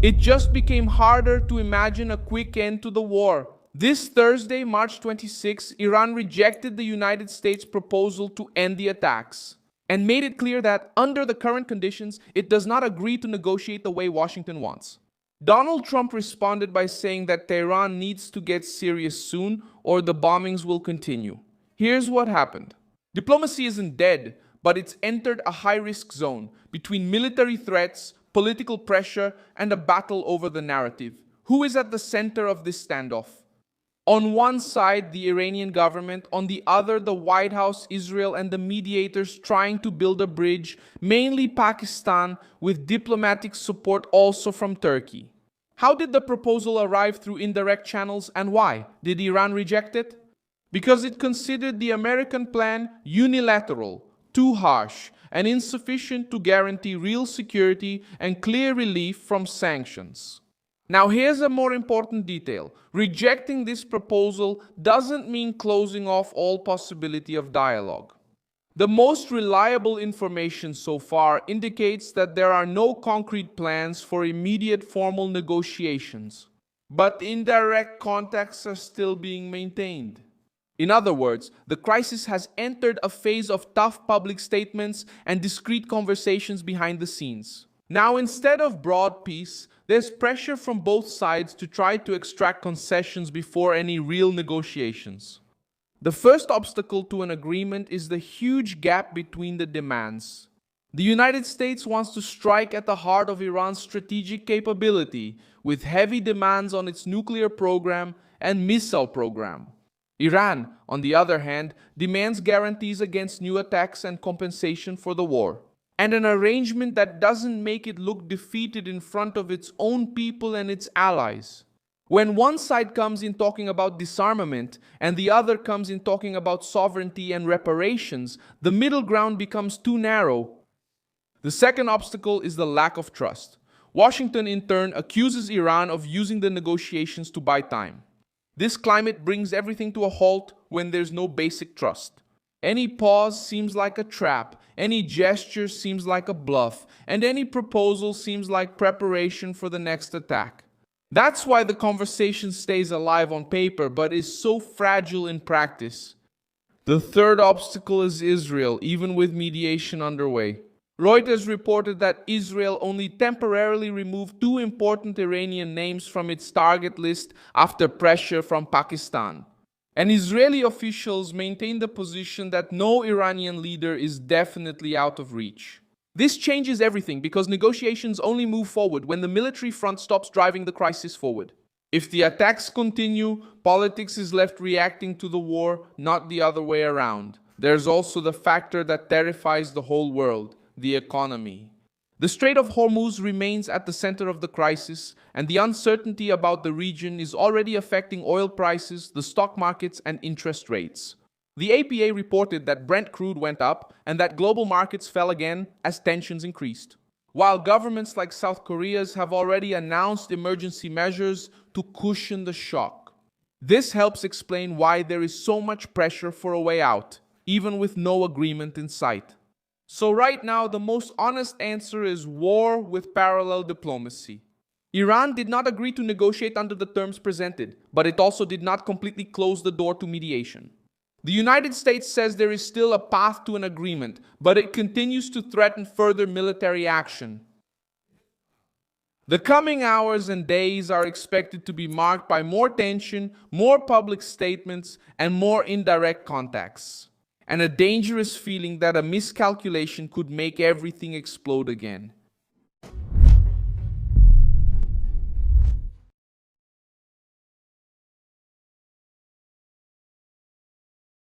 It just became harder to imagine a quick end to the war. This Thursday, March 26, Iran rejected the United States' proposal to end the attacks and made it clear that, under the current conditions, it does not agree to negotiate the way Washington wants. Donald Trump responded by saying that Tehran needs to get serious soon or the bombings will continue. Here's what happened. Diplomacy isn't dead, but it's entered a high-risk zone between military threats, political pressure, and a battle over the narrative. Who is at the center of this standoff? On one side, the Iranian government, on the other, the White House, Israel, and the mediators trying to build a bridge, mainly Pakistan, with diplomatic support also from Turkey. How did the proposal arrive through indirect channels and why? Did Iran reject it? Because it considered the American plan unilateral, too harsh, and insufficient to guarantee real security and clear relief from sanctions. Now here's a more important detail. Rejecting this proposal doesn't mean closing off all possibility of dialogue. The most reliable information so far indicates that there are no concrete plans for immediate formal negotiations, but indirect contacts are still being maintained. In other words, the crisis has entered a phase of tough public statements and discreet conversations behind the scenes. Now, instead of broad peace, there's pressure from both sides to try to extract concessions before any real negotiations. The first obstacle to an agreement is the huge gap between the demands. The United States wants to strike at the heart of Iran's strategic capability, with heavy demands on its nuclear program and missile program. Iran, on the other hand, demands guarantees against new attacks and compensation for the war, and an arrangement that doesn't make it look defeated in front of its own people and its allies. When one side comes in talking about disarmament and the other comes in talking about sovereignty and reparations, the middle ground becomes too narrow. The second obstacle is the lack of trust. Washington, in turn, accuses Iran of using the negotiations to buy time. This climate brings everything to a halt when there's no basic trust. Any pause seems like a trap, any gesture seems like a bluff, and any proposal seems like preparation for the next attack. That's why the conversation stays alive on paper but is so fragile in practice. The third obstacle is Israel, even with mediation underway. Reuters reported that Israel only temporarily removed two important Iranian names from its target list after pressure from Pakistan. And Israeli officials maintain the position that no Iranian leader is definitely out of reach. This changes everything because negotiations only move forward when the military front stops driving the crisis forward. If the attacks continue, politics is left reacting to the war, not the other way around. There's also the factor that terrifies the whole world: the economy. The Strait of Hormuz remains at the center of the crisis, and the uncertainty about the region is already affecting oil prices, the stock markets, and interest rates. The APA reported that Brent crude went up and that global markets fell again as tensions increased, while governments like South Korea's have already announced emergency measures to cushion the shock. This helps explain why there is so much pressure for a way out, even with no agreement in sight. So right now, the most honest answer is war with parallel diplomacy. Iran did not agree to negotiate under the terms presented, but it also did not completely close the door to mediation. The United States says there is still a path to an agreement, but it continues to threaten further military action. The coming hours and days are expected to be marked by more tension, more public statements, and more indirect contacts, and a dangerous feeling that a miscalculation could make everything explode again.